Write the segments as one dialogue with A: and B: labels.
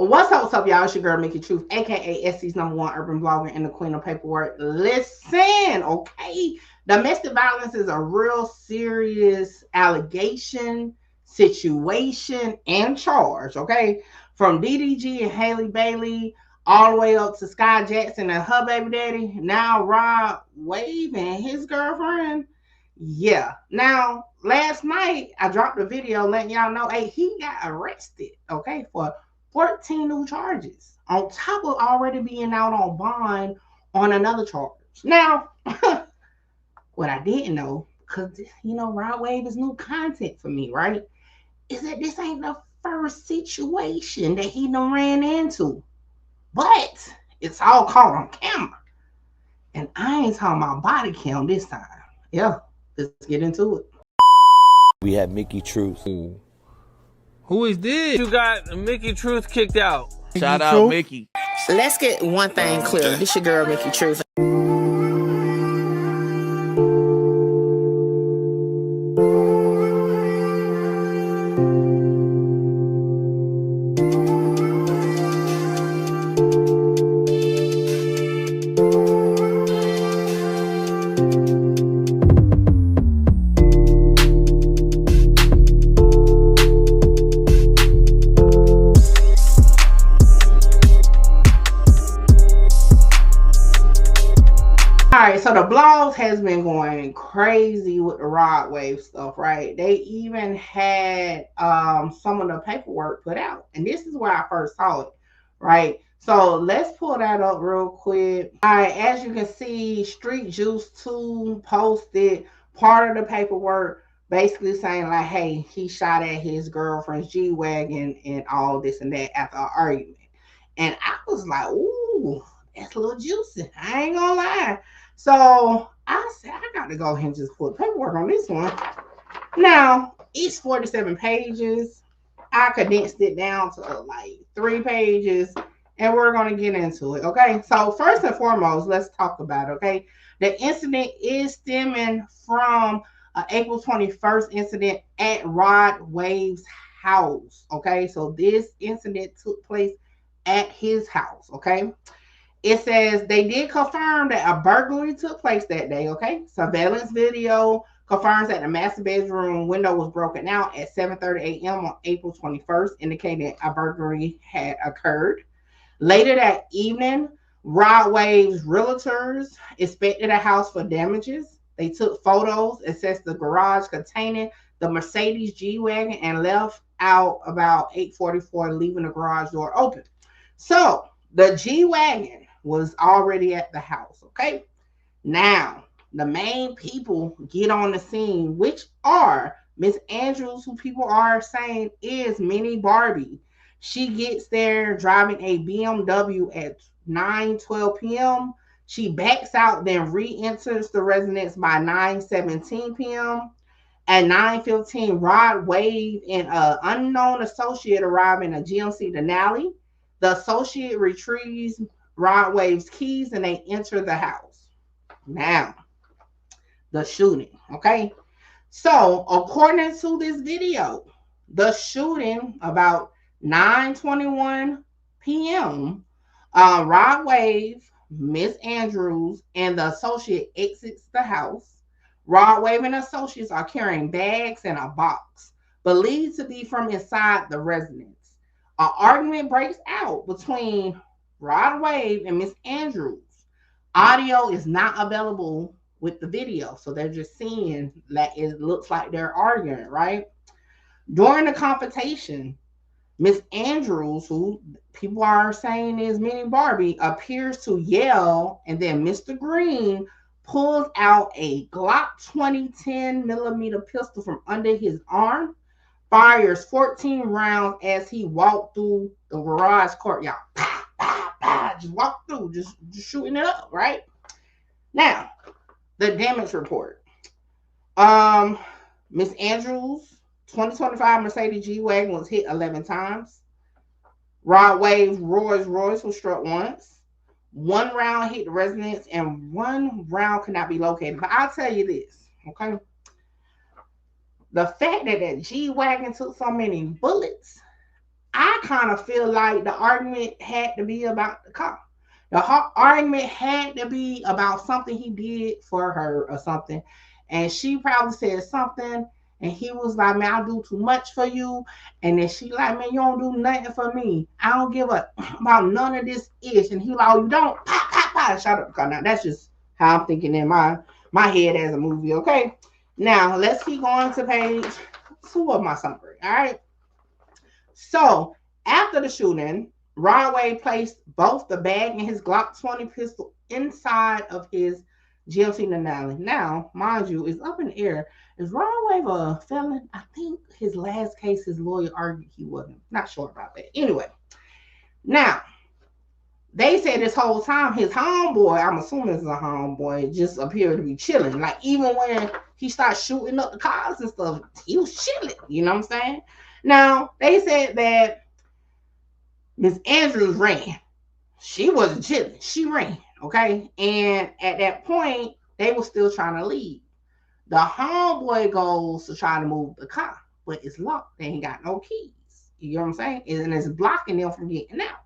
A: What's up, y'all? It's your girl, Mickey Truth, aka SC's #1 urban blogger and the queen of paperwork. Listen, okay? Domestic violence is a real serious allegation, situation, and charge, okay? From DDG and Haley Bailey all the way up to Sky Jackson and her baby daddy. Now Rod Wave and his girlfriend. Yeah. Now, last night I dropped a video letting y'all know, hey, he got arrested, okay, for 14 new charges on top of already being out on bond on another charge. Now, what I didn't know, because Rod Wave is new content for me, right? Is that this ain't the first situation that he done ran into. But it's all caught on camera. And I ain't talking about body cam this time. Yeah, let's get into it.
B: We have Mickey Truth.
C: Who is this? You got Mickey Truth kicked out.
B: Shout out Mickey.
D: Let's get one thing clear. This your girl, Mickey Truth.
A: Alright, so the blogs has been going crazy with the Rod Wave stuff, right? They even had some of the paperwork put out. And this is where I first saw it, right? So let's pull that up real quick. Alright, as you can see, Street Juice 2 posted part of the paperwork basically saying like, hey, he shot at his girlfriend's G-Wagon and all this and that after an argument. And I was like, ooh, that's a little juicy. I ain't gonna lie. So I said, I got to go ahead and just put paperwork on this one. Now, it's 47 pages. I condensed it down to like 3 pages, and we're going to get into it, okay? So first and foremost, let's talk about it, okay? The incident is stemming from an April 21st incident at Rod Wave's house, okay? So this incident took place at his house, okay? It says they did confirm that a burglary took place that day, okay? Surveillance video confirms that the master bedroom window was broken out at 7:30 a.m. on April 21st, indicating a burglary had occurred. Later that evening, Rod Wave's realtors inspected the house for damages. They took photos, assessed the garage containing the Mercedes G-Wagon, and left out about 8:44, leaving the garage door open. So the G-Wagon was already at the house, okay? Now, the main people get on the scene, which are Miss Andrews, who people are saying is Mini Barbie. She gets there driving a BMW at 9:12 p.m. She backs out, then re-enters the residence by 9:17 p.m. At 9:15, Rod Wave and an unknown associate arrive in a GMC Denali. The associate retrieves Rod Wave's keys and they enter the house. Now, the shooting, okay? So, according to this video, the shooting about 9:21 p.m., Rod Wave, Miss Andrews, and the associate exits the house. Rod Wave and associates are carrying bags and a box, believed to be from inside the residence. An argument breaks out between Rod Wave and Miss Andrews. Audio is not available with the video, so they're just seeing that it looks like they're arguing, right? During the confrontation, Miss Andrews, who people are saying is Mini Barbie, appears to yell, and then Mr. Green pulls out a Glock 20 10mm pistol from under his arm, fires 14 rounds as he walked through the garage courtyard. Just walk through, just shooting it up, right? Now, the damage report. Miss Andrews' 2025 Mercedes G-Wagon was hit 11 times. Rod Wave's Rolls Royce was struck once. 1 round hit the residence, and 1 round could not be located. But I'll tell you this, okay? The fact that G-Wagon took so many bullets I kind of feel like the argument had to be about the car. The argument had to be about something he did for her or something. And she probably said something, and he was like, man, I do too much for you. And then she like, man, you don't do nothing for me. I don't give a about none of this ish. And he like, oh, you don't? Pop, pop, pop. Shut up. Now, that's just how I'm thinking in my head as a movie, okay? Now, let's keep going to page 2 of my summary, all right? So, after the shooting, Rod Wave placed both the bag and his Glock 20 pistol inside of his GMC Denali. Now, mind you, it's up in the air. Is Rod Wave a felon? I think his last case, his lawyer argued he wasn't. Not sure about that. Anyway, now, they said this whole time his homeboy, I'm assuming it's a homeboy, just appeared to be chilling. Like, even when he started shooting up the cars and stuff, he was chilling. You know what I'm saying? Now, they said that Miss Andrews ran. She wasn't chilling. She ran, okay? And at that point, they were still trying to leave. The homeboy goes to try to move the car, but it's locked. They ain't got no keys. You know what I'm saying? And it's blocking them from getting out.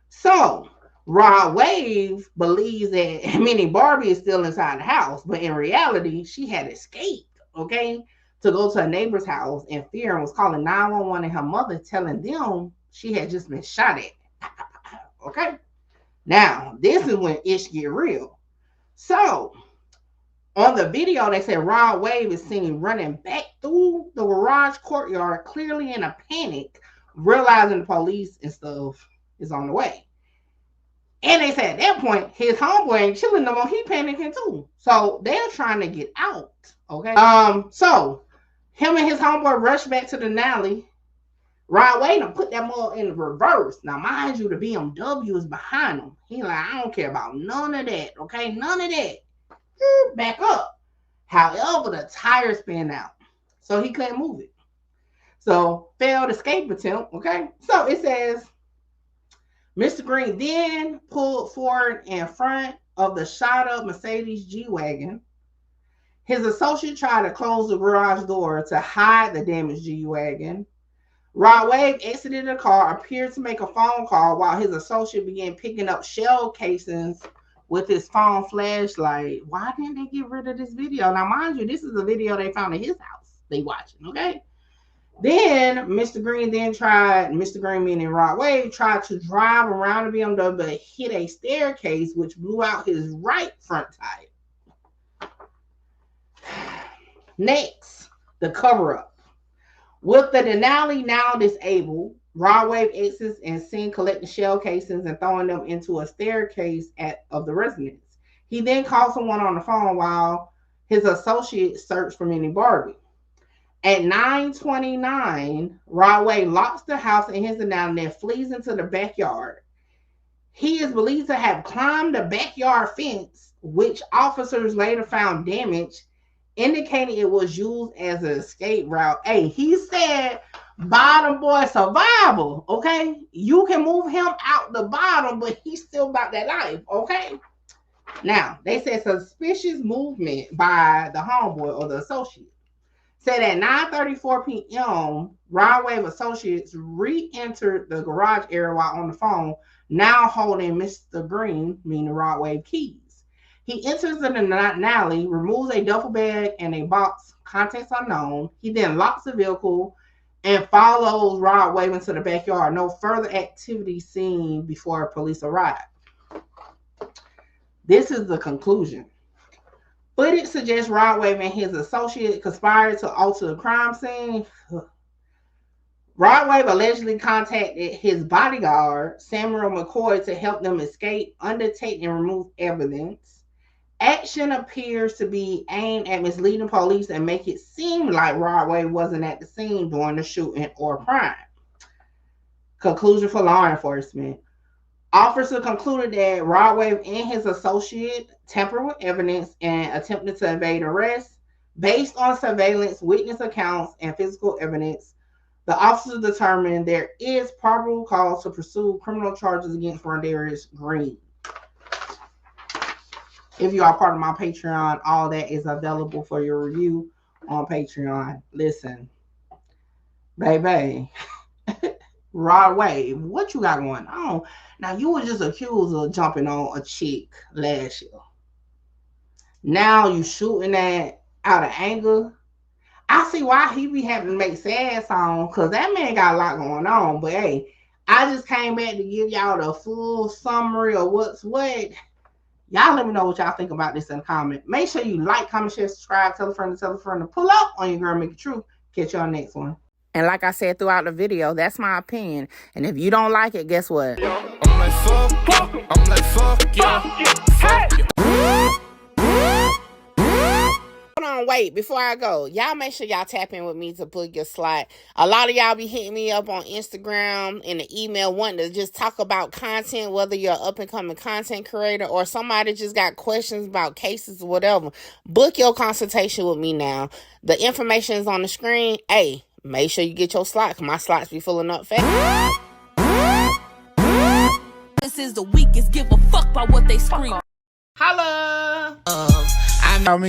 A: So, Rod Wave believes that Minnie Barbie is still inside the house, but in reality, she had escaped, okay, to go to a neighbor's house in fear and was calling 911 and her mother telling them she had just been shot at. Okay? Now, this is when ish get real. So, on the video, they said Rod Wave is seen running back through the garage courtyard, clearly in a panic, realizing the police and stuff is on the way. And they said at that point, his homeboy ain't chilling no more. He panicking too. So they're trying to get out. Okay. So him and his homeboy rushed back to the Denali. Rod Wave put that mug in reverse. Now, mind you, the BMW is behind him. He like, I don't care about none of that. Okay, none of that. Back up. However, the tires spin out, so he couldn't move it. So failed escape attempt. Okay. So it says Mr. Green then pulled forward in front of the shot up Mercedes G-Wagon. His associate tried to close the garage door to hide the damaged G-Wagon. Rod Wave exited the car, appeared to make a phone call while his associate began picking up shell casings with his phone flashlight. Why didn't they get rid of this video? Now, mind you, this is a video they found in his house. They watching, okay? Then Mr. Green meaning Rod Wave, tried to drive around the BMW but hit a staircase which blew out his right front tire. Next, the cover-up. With the Denali now disabled, Rod Wave exits and seen collecting shell casings and throwing them into a staircase of the residence. He then calls someone on the phone while his associate searched for Minnie Barbie. At 9:29, Rod Wave locks the house in his Denali and then flees into the backyard. He is believed to have climbed the backyard fence, which officers later found damaged, indicating it was used as an escape route. Hey, he said bottom boy survival, okay? You can move him out the bottom, but he's still about that life, okay? Now, they said suspicious movement by the homeboy or the associate. Said at 9:34 p.m., Rod Wave associates re-entered the garage area while on the phone, now holding Mr. Green, meaning Rod Wave, keys. He enters the Denali, removes a duffel bag and a box, contents unknown. He then locks the vehicle and follows Rod Wave into the backyard. No further activity seen before police arrive. This is the conclusion. Footage suggests Rod Wave and his associate conspired to alter the crime scene. Rod Wave allegedly contacted his bodyguard, Samuel McCoy, to help them escape, undertake, and remove evidence. Action appears to be aimed at misleading police and make it seem like Rod Wave wasn't at the scene during the shooting or crime. Conclusion for law enforcement. Officer concluded that Rod Wave and his associate tampered with evidence and attempted to evade arrest. Based on surveillance, witness accounts, and physical evidence, the officers determined there is probable cause to pursue criminal charges against Rondarius Green. If you are part of my Patreon, all that is available for your review on Patreon. Listen, baby. Rod Wave, what you got going on? Now, you were just accused of jumping on a chick last year. Now you shooting that out of anger. I see why he be having to make sad songs, because that man got a lot going on. But hey, I just came back to give y'all the full summary of what's what. Y'all let me know what y'all think about this in the comment. Make sure you like, comment, share, subscribe, tell a friend to pull up on your girl Make It True. Catch y'all next one.
D: And like I said throughout the video, that's my opinion. And if you don't like it, guess what?
E: I'm like, fuck you. I'm like, fuck you. Fuck you.
D: Hold on, wait, before I go, y'all make sure y'all tap in with me to book your slot. A lot of y'all be hitting me up on Instagram and the email wanting to just talk about content, whether you're an up-and-coming content creator or somebody just got questions about cases or whatever. Book your consultation with me now. The information is on the screen. Hey, make sure you get your slot, because my slots be filling up fast.
F: This is the weakest, give a fuck about what they scream.
D: Holla!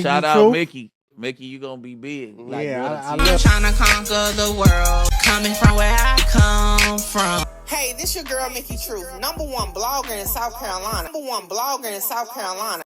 C: Shout out Mickey. Mickey, you gonna be big. Like,
D: I'm trying to conquer the world, coming from where I come from. Hey, this your girl, Mickey Truth, #1 blogger in South Carolina. #1 blogger in South Carolina.